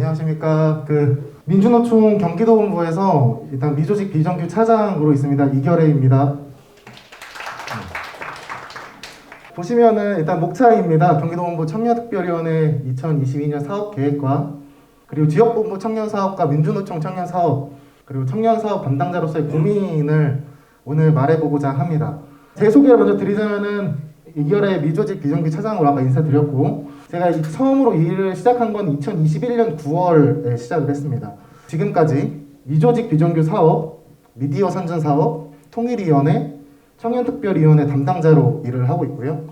안녕하십니까. 민주노총 경기도본부에서 일단 미조직 비정규 차장으로 있습니다. 이결혜입니다. 보시면은 일단 목차입니다. 경기도본부 청년특별위원회 2022년 사업계획과 그리고 지역본부 청년사업과 민주노총 청년사업 그리고 청년사업 담당자로서의 고민을 오늘 말해보고자 합니다. 제 소개를 먼저 드리자면은 이결의 미조직 비정규 차장으로 아까 인사드렸고 제가 처음으로 이 일을 시작한 건 2021년 9월에 시작을 했습니다. 지금까지 미조직 비정규 사업, 미디어 선전 사업, 통일위원회, 청년특별위원회 담당자로 일을 하고 있고요.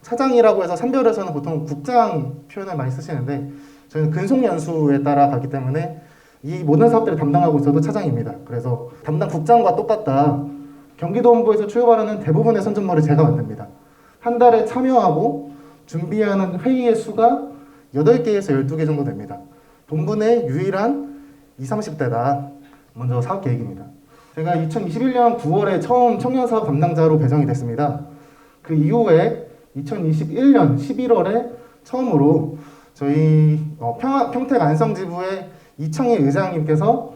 차장이라고 해서 산별에서는 보통 국장 표현을 많이 쓰시는데 저희는 근속연수에 따라 가기 때문에 이 모든 사업들을 담당하고 있어도 차장입니다. 그래서 담당 국장과 똑같다. 경기도본부에서 출발하는 대부분의 선전물을 제가 만듭니다. 한 달에 참여하고 준비하는 회의의 수가 8개에서 12개 정도 됩니다. 본부 내 유일한 20, 30대다. 먼저 사업 계획입니다. 제가 2021년 9월에 처음 청년사업 담당자로 배정이 됐습니다. 그 이후에 2021년 11월에 처음으로 저희 평택 안성지부의 이청희 의장님께서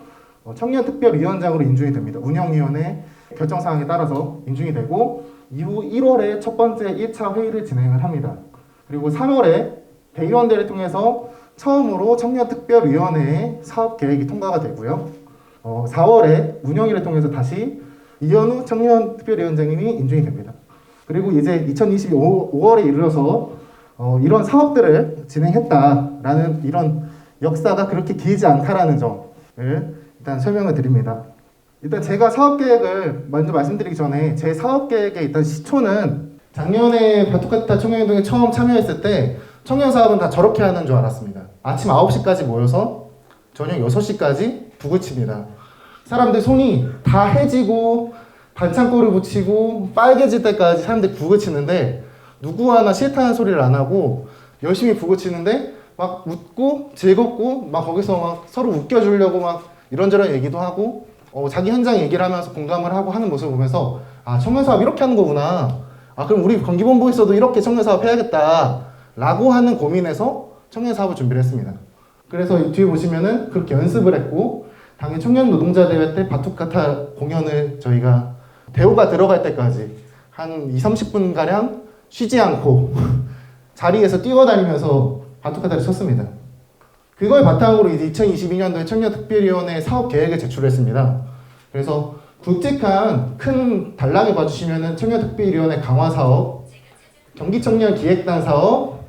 청년특별위원장으로 인준이 됩니다. 운영위원회 결정사항에 따라서 인준이 되고 이후 1월에 첫 번째 1차 회의를 진행을 합니다. 그리고 3월에 대의원들을 통해서 처음으로 청년특별위원회의 사업계획이 통과가 되고요. 4월에 운영위를 통해서 다시 이현우 청년특별위원장님이 인준이 됩니다. 그리고 이제 2025년에 이르러서 이런 사업들을 진행했다라는 이런 역사가 그렇게 길지 않다라는 점을 일단 설명을 드립니다. 일단 제가 사업계획을 먼저 말씀드리기 전에 제 사업계획의 일단 시초는 작년에 바투카타 청년운동에 처음 참여했을 때 청년사업은 다 저렇게 하는 줄 알았습니다. 아침 9시까지 모여서 저녁 6시까지 북을 칩니다. 사람들 손이 다 해지고 반창고를 붙이고 빨개질 때까지 사람들이 북을 치는데 누구 하나 싫다는 소리를 안 하고 열심히 북을 치는데 막 웃고 즐겁고 막 거기서 막 서로 웃겨주려고 막 이런저런 얘기도 하고 자기 현장 얘기를 하면서 공감을 하고 하는 모습을 보면서 아 청년사업 이렇게 하는 거구나. 아 그럼 우리 경기본부에서도 이렇게 청년사업 해야겠다 라고 하는 고민에서 청년사업을 준비를 했습니다. 그래서 뒤에 보시면은 그렇게 연습을 했고 당일 청년 노동자 대회 때 바투카타 공연을 저희가 대우가 들어갈 때까지 한 20, 30분가량 쉬지 않고 자리에서 뛰어다니면서 바투카타를 쳤습니다. 그걸 바탕으로 이제 2022년도에 청년특별위원회 사업계획을 제출했습니다. 그래서 굵직한 큰 달랑을 봐주시면은 청년특별위원회 강화사업, 경기청년기획단 사업,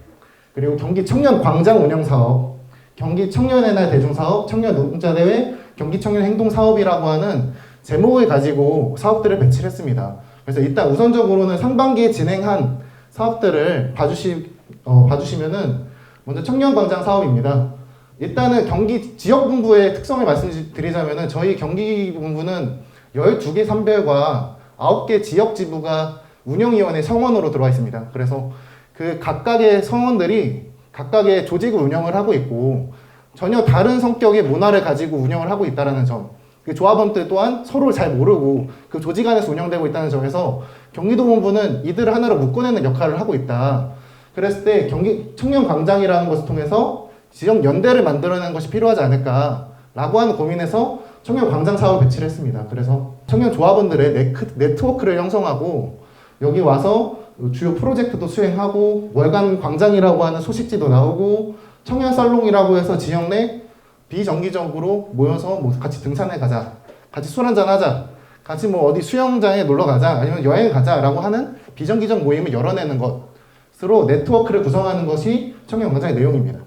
그리고 경기청년광장 운영사업, 경기청년의 날 대중사업, 청년노동자대회, 경기청년행동사업이라고 하는 제목을 가지고 사업들을 배치를 했습니다. 그래서 일단 우선적으로는 상반기에 진행한 사업들을 봐주시면은 먼저 청년광장 사업입니다. 일단은 경기 지역본부의 특성을 말씀드리자면은 저희 경기본부는 12개 선별과 9개 지역지부가 운영위원회 성원으로 들어와 있습니다. 그래서 그 각각의 성원들이 각각의 조직을 운영을 하고 있고 전혀 다른 성격의 문화를 가지고 운영을 하고 있다는 점, 그 조합원들 또한 서로를 잘 모르고 그 조직 안에서 운영되고 있다는 점에서 경기도본부는 이들을 하나로 묶어내는 역할을 하고 있다. 그랬을 때 경기 청년광장이라는 것을 통해서 지역 연대를 만들어내는 것이 필요하지 않을까라고 하는 고민에서 청년광장 사업을 배치를 했습니다. 그래서 청년 조합원들의 네트워크를 형성하고 여기 와서 주요 프로젝트도 수행하고 월간 광장이라고 하는 소식지도 나오고 청년 살롱이라고 해서 지역 내 비정기적으로 모여서 뭐 같이 등산에 가자, 같이 술 한잔 하자, 같이 뭐 어디 수영장에 놀러 가자, 아니면 여행 가자라고 하는 비정기적 모임을 열어내는 것으로 네트워크를 구성하는 것이 청년광장의 내용입니다.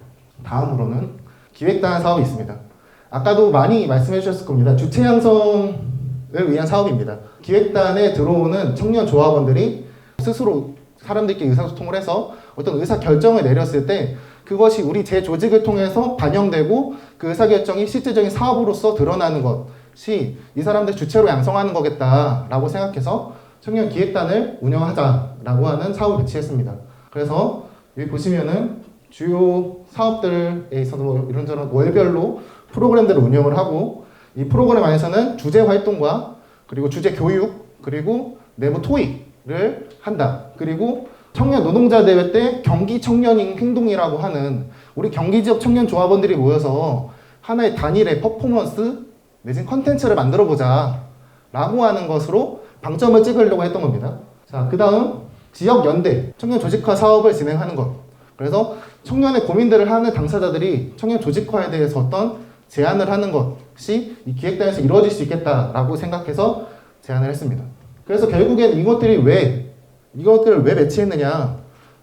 다음으로는 기획단 사업이 있습니다. 아까도 많이 말씀해 주셨을 겁니다. 주체 양성을 위한 사업입니다. 기획단에 들어오는 청년 조합원들이 스스로 사람들끼리 의사소통을 해서 어떤 의사 결정을 내렸을 때 그것이 우리 제 조직을 통해서 반영되고 그 의사결정이 실질적인 사업으로서 드러나는 것이 이 사람들 주체로 양성하는 거겠다라고 생각해서 청년 기획단을 운영하자라고 하는 사업을 배치했습니다. 그래서 여기 보시면은 주요 사업들에 있어서 뭐 이런저런 월별로 프로그램들을 운영을 하고 이 프로그램 안에서는 주제 활동과 그리고 주제 교육 그리고 내부 토익을 한다. 그리고 청년 노동자 대회 때 경기 청년 행동이라고 하는 우리 경기 지역 청년 조합원들이 모여서 하나의 단일의 퍼포먼스 내진 컨텐츠를 만들어 보자 라고 하는 것으로 방점을 찍으려고 했던 겁니다. 자, 그 다음 지역 연대, 청년 조직화 사업을 진행하는 것. 그래서 청년의 고민들을 하는 당사자들이 청년 조직화에 대해서 어떤 제안을 하는 것이 이 기획단에서 이루어질 수 있겠다라고 생각해서 제안을 했습니다. 그래서 결국엔 이것들을 왜 배치했느냐?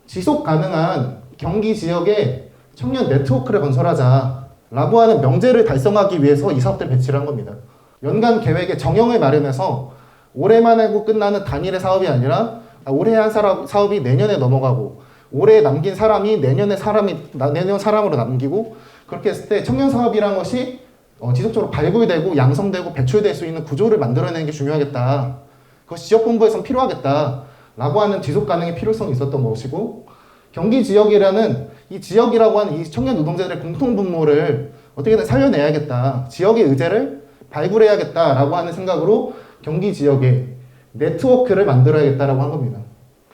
지속 가능한 경기 지역에 청년 네트워크를 건설하자라고 하는 명제를 달성하기 위해서 이 사업들을 배치를 한 겁니다. 연간 계획에 정형을 마련해서 올해만 하고 끝나는 단일의 사업이 아니라 올해 한 사업이 내년에 넘어가고 올해 남긴 사람이 내년 사람으로 남기고 그렇게 했을 때 청년 사업이라는 것이 지속적으로 발굴되고 양성되고 배출될 수 있는 구조를 만들어내는 게 중요하겠다. 그것이 지역본부에선 필요하겠다라고 하는 지속 가능의 필요성이 있었던 것이고 경기 지역이라는 이 지역이라고 하는 이 청년 노동자들의 공통 분모를 어떻게든 살려내야겠다. 지역의 의제를 발굴해야겠다라고 하는 생각으로 경기 지역에 네트워크를 만들어야겠다라고 한 겁니다.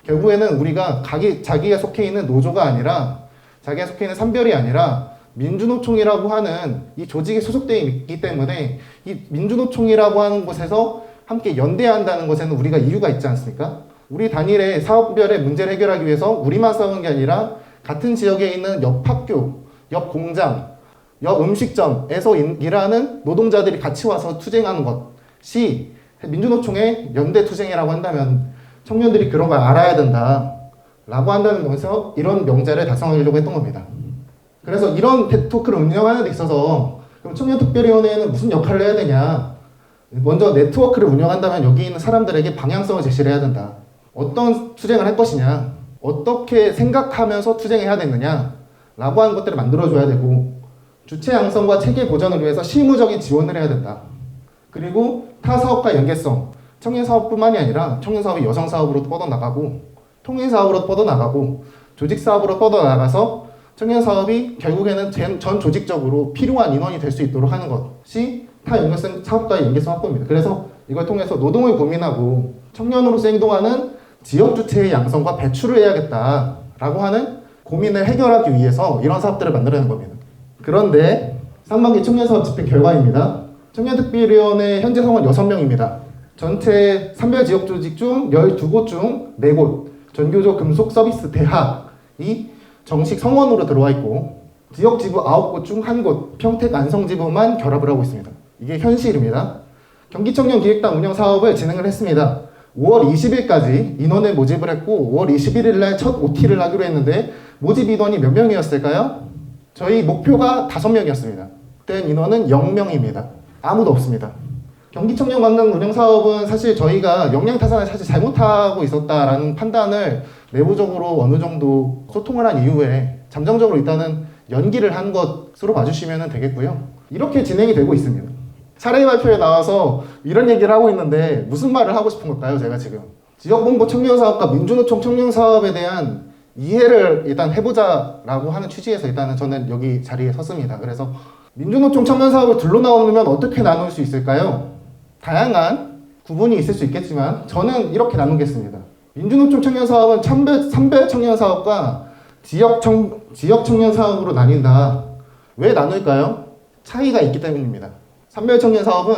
결국에는 우리가 자기가 속해 있는 노조가 아니라 자기가 속해 있는 산별이 아니라 민주노총이라고 하는 이 조직에 소속되어 있기 때문에 이 민주노총이라고 하는 곳에서 함께 연대해야 한다는 것에는 우리가 이유가 있지 않습니까? 우리 단일의 사업별의 문제를 해결하기 위해서 우리만 싸우는 게 아니라 같은 지역에 있는 옆 학교, 옆 공장, 옆 음식점에서 일하는 노동자들이 같이 와서 투쟁하는 것이 민주노총의 연대 투쟁이라고 한다면 청년들이 그런 걸 알아야 된다 라고 한다는 면에서 이런 명제를 달성하려고 했던 겁니다. 그래서 이런 네트워크를 운영하는 데 있어서 그럼 청년특별위원회는 무슨 역할을 해야 되냐? 먼저 네트워크를 운영한다면 여기 있는 사람들에게 방향성을 제시를 해야 된다. 어떤 투쟁을 할 것이냐? 어떻게 생각하면서 투쟁해야 되느냐? 라고 하는 것들을 만들어줘야 되고 주체 양성과 체계 보전을 위해서 실무적인 지원을 해야 된다. 그리고 타 사업과 연계성, 청년 사업뿐만이 아니라 청년 사업이 여성 사업으로 뻗어나가고 통일 사업으로 뻗어나가고 조직 사업으로 뻗어나가서 청년 사업이 결국에는 전 조직적으로 필요한 인원이 될 수 있도록 하는 것이 타 연계성 사업과의 연계성 확보입니다. 그래서 이걸 통해서 노동을 고민하고 청년으로서 행동하는 지역 주체의 양성과 배출을 해야겠다라고 하는 고민을 해결하기 위해서 이런 사업들을 만들어낸 겁니다. 그런데 상반기 청년사업 집행 결과입니다. 청년특별위원회 현재 성원 6명입니다. 전체 산별 지역 조직 중 12곳 중 4곳 전교조 금속 서비스 대학이 정식 성원으로 들어와 있고 지역 지부 9곳 중 1곳 평택 안성지부만 결합을 하고 있습니다. 이게 현실입니다. 경기청년 기획단 운영 사업을 진행을 했습니다. 5월 20일까지 인원을 모집을 했고 5월 21일 날 첫 OT를 하기로 했는데 모집 인원이 몇 명이었을까요? 저희 목표가 5명이었습니다. 그때 인원은 0명입니다. 아무도 없습니다. 경기청년 관광 운영 사업은 사실 저희가 역량 타산을 사실 잘못하고 있었다라는 판단을 내부적으로 어느 정도 소통을 한 이후에 잠정적으로 일단은 연기를 한 것으로 봐주시면 되겠고요. 이렇게 진행이 되고 있습니다. 사례 발표에 나와서 이런 얘기를 하고 있는데 무슨 말을 하고 싶은 걸까요? 제가 지금 지역본부 청년사업과 민주노총 청년사업에 대한 이해를 일단 해보자라고 하는 취지에서 일단은 저는 여기 자리에 섰습니다. 그래서 민주노총 청년사업을 둘로 나누면 어떻게 나눌 수 있을까요? 다양한 구분이 있을 수 있겠지만 저는 이렇게 나누겠습니다. 민주노총 청년사업은 산별 청년사업과 지역 청년사업으로 나뉜다. 왜 나눌까요? 차이가 있기 때문입니다. 산별 청년사업은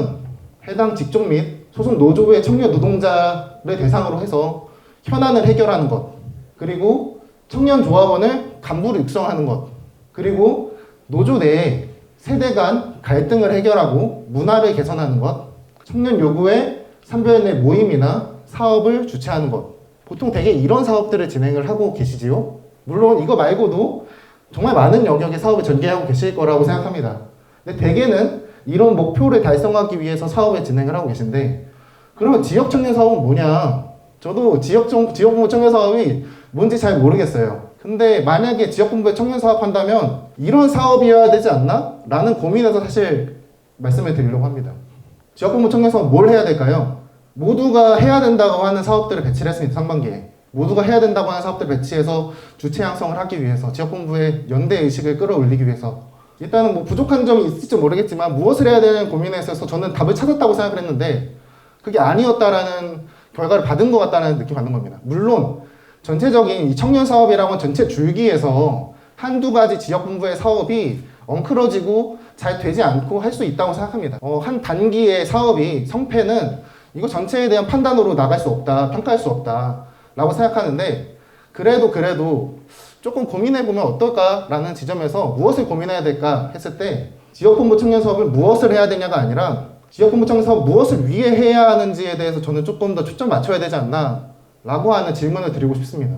해당 직종 및 소속 노조의 청년 노동자를 대상으로 해서 현안을 해결하는 것, 그리고 청년 조합원을 간부로 육성하는 것, 그리고 노조 내에 세대 간 갈등을 해결하고 문화를 개선하는 것, 청년 요구의 산별 내 모임이나 사업을 주최하는 것. 보통 되게 이런 사업들을 진행을 하고 계시지요. 물론 이거 말고도 정말 많은 영역의 사업을 전개하고 계실 거라고 생각합니다. 근데 대개는 이런 목표를 달성하기 위해서 사업을 진행을 하고 계신데 그러면 지역 청년 사업은 뭐냐? 저도 지역본부 청년 사업이 뭔지 잘 모르겠어요. 근데 만약에 지역본부에 청년 사업 한다면 이런 사업이어야 되지 않나? 라는 고민에서 사실 말씀을 드리려고 합니다. 지역본부 청년 사업 뭘 해야 될까요? 모두가 해야 된다고 하는 사업들을 배치를 했습니다. 상반기에. 모두가 해야 된다고 하는 사업들을 배치해서 주체 양성을 하기 위해서 지역본부의 연대 의식을 끌어올리기 위해서 일단은 뭐 부족한 점이 있을지 모르겠지만 무엇을 해야 되는 고민에 있어서 저는 답을 찾았다고 생각을 했는데 그게 아니었다라는 결과를 받은 것 같다는 느낌을 받는 겁니다. 물론 전체적인 이 청년 사업이라고 전체 줄기에서 한두 가지 지역본부의 사업이 엉클어지고 잘 되지 않고 할 수 있다고 생각합니다. 한 단기의 사업이 성패는 이거 전체에 대한 판단으로 나갈 수 없다, 평가할 수 없다 라고 생각하는데, 그래도 조금 고민해보면 어떨까라는 지점에서 무엇을 고민해야 될까 했을 때, 지역본부 청년 사업을 무엇을 해야 되냐가 아니라 지역본부 청년 사업 무엇을 위해 해야 하는지에 대해서 저는 조금 더 초점 맞춰야 되지 않나 라고 하는 질문을 드리고 싶습니다.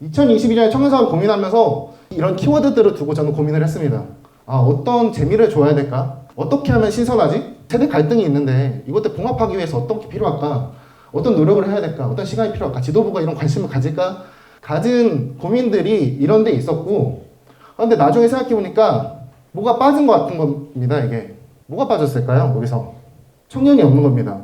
2022년에 청년 사업을 고민하면서 이런 키워드들을 두고 저는 고민을 했습니다. 어떤 재미를 줘야 될까? 어떻게 하면 신선하지? 세대 갈등이 있는데 이것들 봉합하기 위해서 어떤 게 필요할까? 어떤 노력을 해야 될까? 어떤 시간이 필요할까? 지도부가 이런 관심을 가질까? 가진 고민들이 이런 데 있었고, 근데 나중에 생각해보니까 뭐가 빠진 것 같은 겁니다, 이게. 뭐가 빠졌을까요? 여기서. 청년이 없는 겁니다.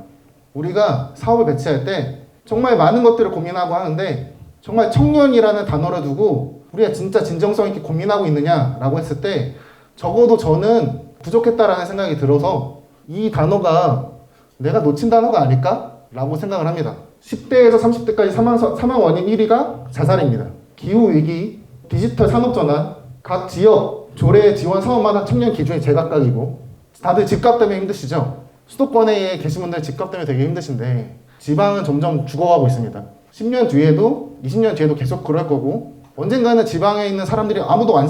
우리가 사업을 배치할 때 정말 많은 것들을 고민하고 하는데, 정말 청년이라는 단어를 두고 우리가 진짜 진정성 있게 고민하고 있느냐라고 했을 때 적어도 저는 부족했다라는 생각이 들어서 이 단어가 내가 놓친 단어가 아닐까? 라고 생각을 합니다. 10대에서 30대까지 사망 원인 1위가 자살입니다. 기후위기, 디지털 산업전환, 각 지역 조례 지원 사업마다 청년 기준이 제각각이고, 다들 집값 때문에 힘드시죠? 수도권에 계신 분들 집값 때문에 되게 힘드신데 지방은 점점 죽어가고 있습니다. 10년 뒤에도 20년 뒤에도 계속 그럴 거고, 언젠가는 지방에 있는 사람들이 아무도 안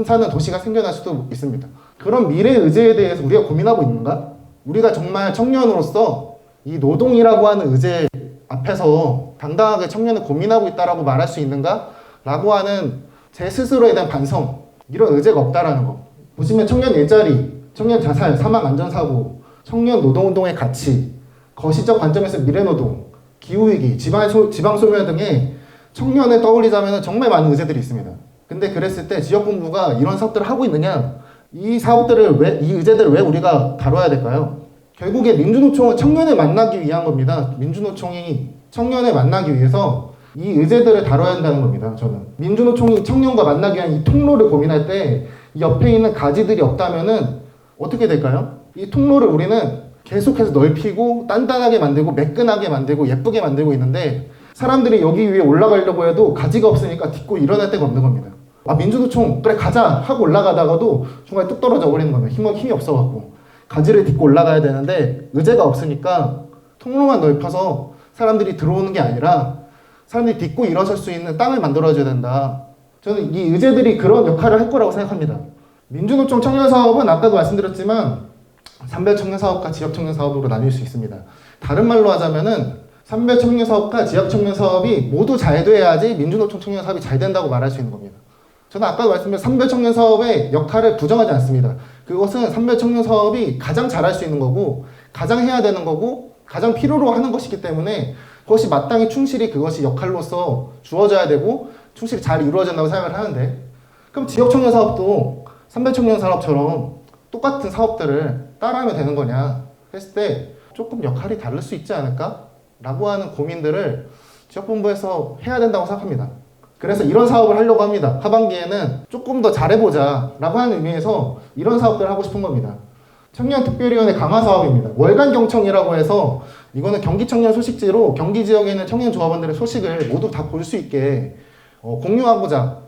사는 도시가 생겨날 수도 있습니다. 그런 미래 의제에 대해서 우리가 고민하고 있는가? 우리가 정말 청년으로서 이 노동이라고 하는 의제 앞에서 당당하게 청년을 고민하고 있다라고 말할 수 있는가? 라고 하는 제 스스로에 대한 반성, 이런 의제가 없다라는 거. 보시면 청년 일자리, 청년 자살, 사망 안전사고, 청년 노동운동의 가치, 거시적 관점에서 미래노동, 기후위기, 지방소멸 등의 청년을 떠올리자면 정말 많은 의제들이 있습니다. 근데 그랬을 때 지역본부가 이런 사업들을 하고 있느냐? 이 의제들을 왜 우리가 다뤄야 될까요? 결국에 민주노총은 청년을 만나기 위한 겁니다. 민주노총이 청년을 만나기 위해서 이 의제들을 다뤄야 한다는 겁니다. 저는 민주노총이 청년과 만나기 위한 이 통로를 고민할 때 옆에 있는 가지들이 없다면은 어떻게 될까요? 이 통로를 우리는 계속해서 넓히고 단단하게 만들고 매끈하게 만들고 예쁘게 만들고 있는데, 사람들이 여기 위에 올라가려고 해도 가지가 없으니까 딛고 일어날 데가 없는 겁니다. 민주노총 그래 가자 하고 올라가다가도 중간에 뚝 떨어져 버리는 겁니다. 힘이 없어갖고 가지를 딛고 올라가야 되는데 의제가 없으니까 통로만 넓혀서 사람들이 들어오는 게 아니라 사람들이 딛고 일어설 수 있는 땅을 만들어줘야 된다. 저는 이 의제들이 그런 역할을 할 거라고 생각합니다. 민주노총 청년사업은 아까도 말씀드렸지만 산별 청년사업과 지역 청년사업으로 나뉠 수 있습니다. 다른 말로 하자면은 산별 청년사업과 지역 청년사업이 모두 잘 돼야지 민주노총 청년사업이 잘 된다고 말할 수 있는 겁니다. 저는 아까도 말씀드린 산별 청년사업의 역할을 부정하지 않습니다. 그것은 산별 청년사업이 가장 잘할 수 있는 거고, 가장 해야 되는 거고, 가장 필요로 하는 것이기 때문에 그것이 마땅히 충실히 그것이 역할로서 주어져야 되고 충실히 잘 이루어진다고 생각을 하는데, 그럼 지역 청년사업도 산별 청년사업처럼 똑같은 사업들을 따라하면 되는 거냐 했을 때 조금 역할이 다를 수 있지 않을까? 라고 하는 고민들을 지역본부에서 해야 된다고 생각합니다. 그래서 이런 사업을 하려고 합니다. 하반기에는 조금 더 잘해보자 라고 하는 의미에서 이런 사업들을 하고 싶은 겁니다. 청년특별위원회 강화 사업입니다. 월간 경청이라고 해서 이거는 경기청년 소식지로 경기 지역에 있는 청년 조합원들의 소식을 모두 다 볼 수 있게 공유하고자.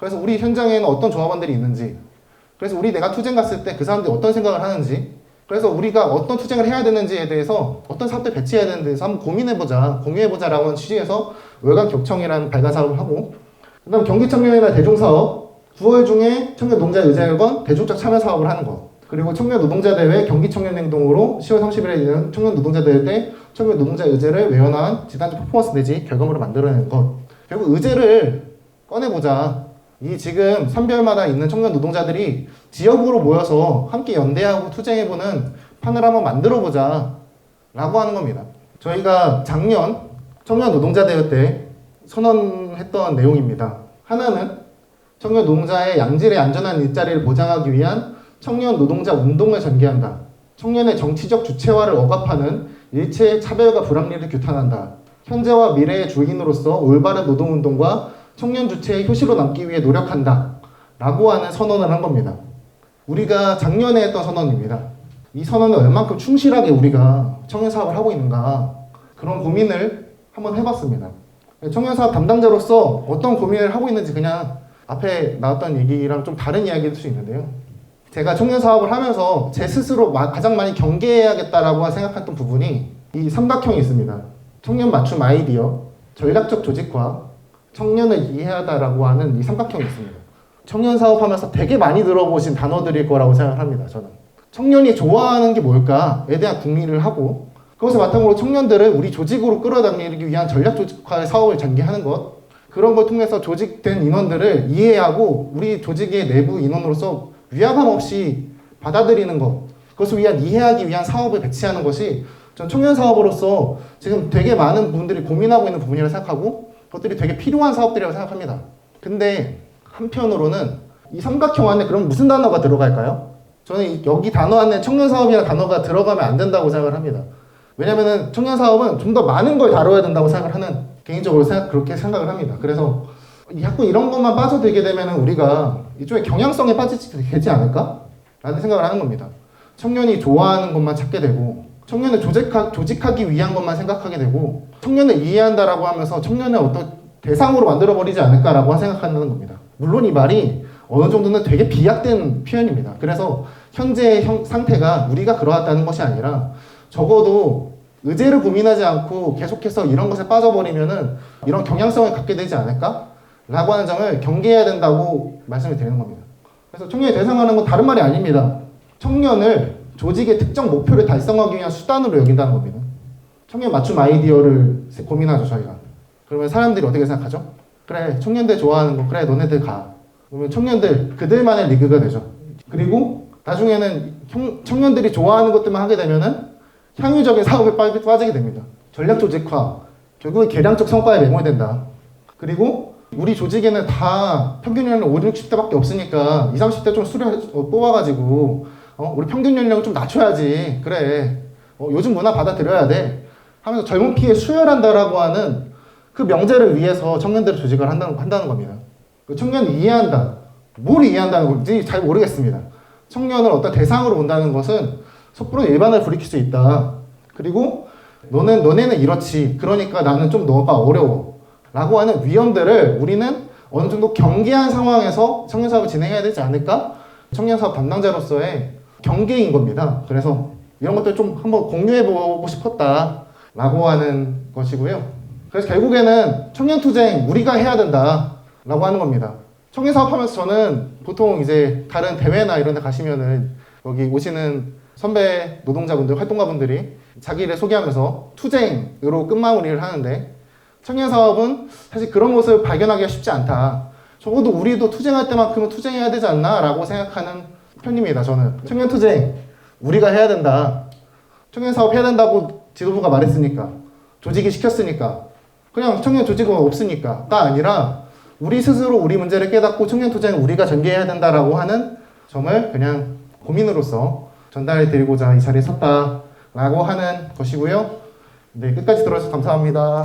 그래서 우리 현장에는 어떤 조합원들이 있는지, 그래서 내가 투쟁 갔을 때 그 사람들이 어떤 생각을 하는지, 그래서 우리가 어떤 투쟁을 해야 되는지에 대해서 어떤 사업들 배치해야 되는지에 대해서 한번 고민해보자, 공유해보자라고 하는 취지에서 월간 경청이라는 발간 사업을 하고, 그 다음 경기청년이나 대중사업, 9월 중에 청년 노동자 의제회관 대중적 참여 사업을 하는 것, 그리고 청년 노동자 대회 경기청년행동으로 10월 30일에 있는 청년 노동자 대회 때 청년 노동자 의제를 외연한 집단적 퍼포먼스 내지 결과물을 만들어내는 것. 결국 의제를 꺼내보자. 이 지금 산별마다 있는 청년 노동자들이 지역으로 모여서 함께 연대하고 투쟁해보는 판을 한번 만들어보자 라고 하는 겁니다. 저희가 작년 청년 노동자 대회 때 선언했던 내용입니다. 하나는 청년 노동자의 양질의 안전한 일자리를 보장하기 위한 청년 노동자 운동을 전개한다. 청년의 정치적 주체화를 억압하는 일체의 차별과 불합리를 규탄한다. 현재와 미래의 주인으로서 올바른 노동운동과 청년 주체의 효시로 남기 위해 노력한다 라고 하는 선언을 한 겁니다. 우리가 작년에 했던 선언입니다. 이 선언을 얼만큼 충실하게 우리가 청년 사업을 하고 있는가, 그런 고민을 한번 해봤습니다. 청년사업 담당자로서 어떤 고민을 하고 있는지 그냥 앞에 나왔던 얘기랑 좀 다른 이야기일 수 있는데요. 제가 청년사업을 하면서 제 스스로 가장 많이 경계해야겠다라고 생각했던 부분이 이 삼각형이 있습니다. 청년 맞춤 아이디어, 전략적 조직화, 청년을 이해하다라고 하는 이 삼각형이 있습니다. 청년 사업하면서 되게 많이 들어보신 단어들일 거라고 생각합니다. 저는 청년이 좋아하는 게 뭘까에 대한 궁리를 하고 그것을 바탕으로 청년들을 우리 조직으로 끌어당기기 위한 전략 조직화의 사업을 전개하는 것, 그런 걸 통해서 조직된 인원들을 이해하고 우리 조직의 내부 인원으로서 위화감 없이 받아들이는 것, 그것을 이해하기 위한 사업을 배치하는 것이 전 청년 사업으로서 지금 되게 많은 분들이 고민하고 있는 부분이라고 생각하고 그것들이 되게 필요한 사업들이라고 생각합니다. 근데 한편으로는 이 삼각형 안에 그럼 무슨 단어가 들어갈까요? 저는 여기 단어 안에 청년 사업이라는 단어가 들어가면 안 된다고 생각을 합니다. 왜냐면은 청년 사업은 좀 더 많은 걸 다뤄야 된다고 생각을 하는, 개인적으로 그렇게 생각을 합니다. 그래서 자꾸 이런 것만 빠져들게 되면은 우리가 이쪽에 경향성에 빠지게 되지 않을까? 라는 생각을 하는 겁니다. 청년이 좋아하는 것만 찾게 되고 청년을 조직하기 위한 것만 생각하게 되고 청년을 이해한다라고 하면서 청년을 어떤 대상으로 만들어버리지 않을까라고 생각하는 겁니다. 물론 이 말이 어느 정도는 되게 비약된 표현입니다. 그래서 현재의 상태가 우리가 그러하다는 것이 아니라 적어도 의제를 고민하지 않고 계속해서 이런 것에 빠져버리면은 이런 경향성을 갖게 되지 않을까? 라고 하는 점을 경계해야 된다고 말씀을 드리는 겁니다. 그래서 청년이 대상하는 건 다른 말이 아닙니다. 청년을 조직의 특정 목표를 달성하기 위한 수단으로 여긴다는 겁니다. 청년 맞춤 아이디어를 고민하죠, 저희가. 그러면 사람들이 어떻게 생각하죠? 그래, 청년들 좋아하는 거, 그래, 너네들 가. 그러면 청년들, 그들만의 리그가 되죠. 그리고 나중에는 청년들이 좋아하는 것들만 하게 되면은 향유적인 사업에 빠지게 됩니다. 전략 조직화, 결국은 계량적 성과에 매몰된다. 그리고 우리 조직에는 다 평균 연령 5, 60대밖에 없으니까 20, 30대 좀 뽑아가지고 우리 평균 연령을 좀 낮춰야지. 그래. 요즘 문화 받아들여야 돼. 하면서 젊은 피에 수혈한다라고 하는 그 명제를 위해서 청년들을 조직을 한다는 겁니다. 그 청년을 이해한다. 뭘 이해한다는 건지 잘 모르겠습니다. 청년을 어떤 대상으로 본다는 것은 섣부로 일반을 부리킬 수 있다. 그리고 너네는 이렇지. 그러니까 나는 좀 너가 어려워. 라고 하는 위험들을 우리는 어느 정도 경계한 상황에서 청년 사업을 진행해야 되지 않을까? 청년 사업 담당자로서의 경계인 겁니다. 그래서 이런 것들 좀 한번 공유해보고 싶었다. 라고 하는 것이고요. 그래서 결국에는 청년투쟁 우리가 해야 된다. 라고 하는 겁니다. 청년 사업하면서 저는 보통 이제 다른 대회나 이런 데 가시면은 여기 오시는 선배 노동자분들, 활동가분들이 자기 일을 소개하면서 투쟁으로 끝마무리를 하는데 청년 사업은 사실 그런 모습을 발견하기가 쉽지 않다. 적어도 우리도 투쟁할 때만큼은 투쟁해야 되지 않나? 라고 생각하는 편입니다, 저는. 청년 투쟁, 우리가 해야 된다. 청년 사업 해야 된다고 지도부가 말했으니까. 조직이 시켰으니까. 그냥 청년 조직은 없으니까가 아니라 우리 스스로 우리 문제를 깨닫고 청년 투쟁을 우리가 전개해야 된다라고 하는 점을 그냥 고민으로서 전달해 드리고자 이 자리에 섰다라고 하는 것이고요. 네, 끝까지 들어주셔서 감사합니다.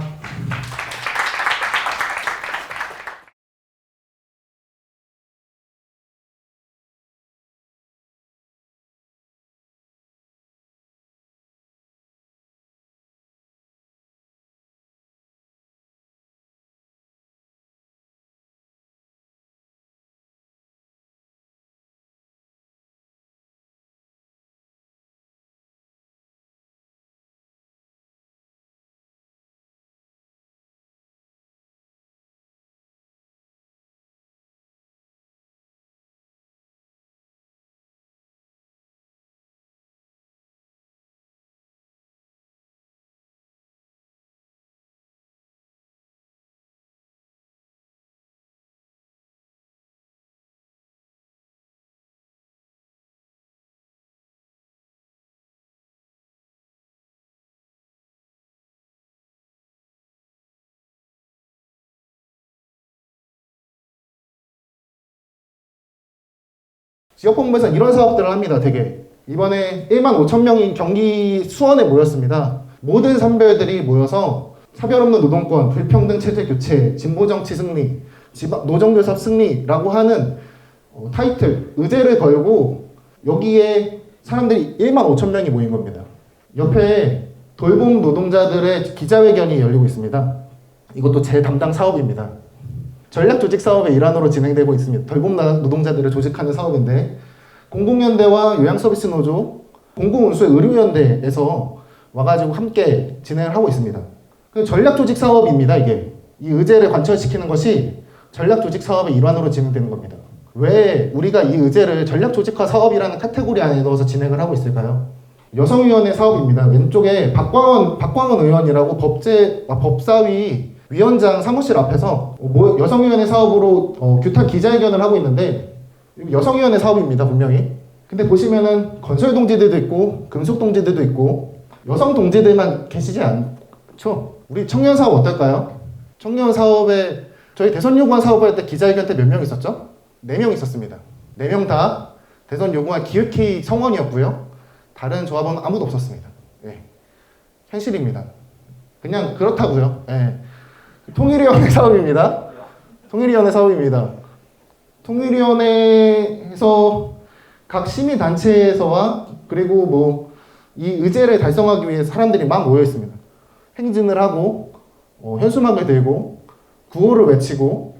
지역본부에서 이런 사업들을 합니다. 되게 이번에 15,000명이 경기 수원에 모였습니다. 모든 선배들이 모여서 차별 없는 노동권, 불평등 체제 교체, 진보정치 승리, 노정교섭 승리라고 하는 타이틀, 의제를 걸고 여기에 사람들이 15,000명이 모인 겁니다. 옆에 돌봄 노동자들의 기자회견이 열리고 있습니다. 이것도 제 담당 사업입니다. 전략조직 사업의 일환으로 진행되고 있습니다. 돌봄 노동자들을 조직하는 사업인데 공공연대와 요양서비스노조, 공공운수의료연대에서 와가지고 함께 진행을 하고 있습니다. 전략조직 사업입니다. 이게 이 의제를 관철시키는 것이 전략조직 사업의 일환으로 진행되는 겁니다. 왜 우리가 이 의제를 전략조직화 사업이라는 카테고리 안에 넣어서 진행을 하고 있을까요? 여성위원회 사업입니다. 왼쪽에 박광원 의원이라고 법사위 위원장 사무실 앞에서 여성위원회 사업으로 규탄 기자회견을 하고 있는데 여성위원회 사업입니다. 분명히. 근데 보시면은 건설동지들도 있고 금속동지들도 있고 여성동지들만 계시지 않죠? 우리 청년사업 어떨까요? 청년사업에 저희 대선 요구안 사업할 때 기자회견 때 몇 명 있었죠? 4명 있었습니다. 4명 다 대선 요구안 기획회의 성원이었고요. 다른 조합원 아무도 없었습니다. 예. 현실입니다. 그냥 그렇다고요. 예. 통일위원회 사업입니다. 통일위원회 사업입니다. 통일위원회에서 각 시민단체에서와 그리고 뭐 이 의제를 달성하기 위해 사람들이 막 모여 있습니다. 행진을 하고 현수막을 들고 구호를 외치고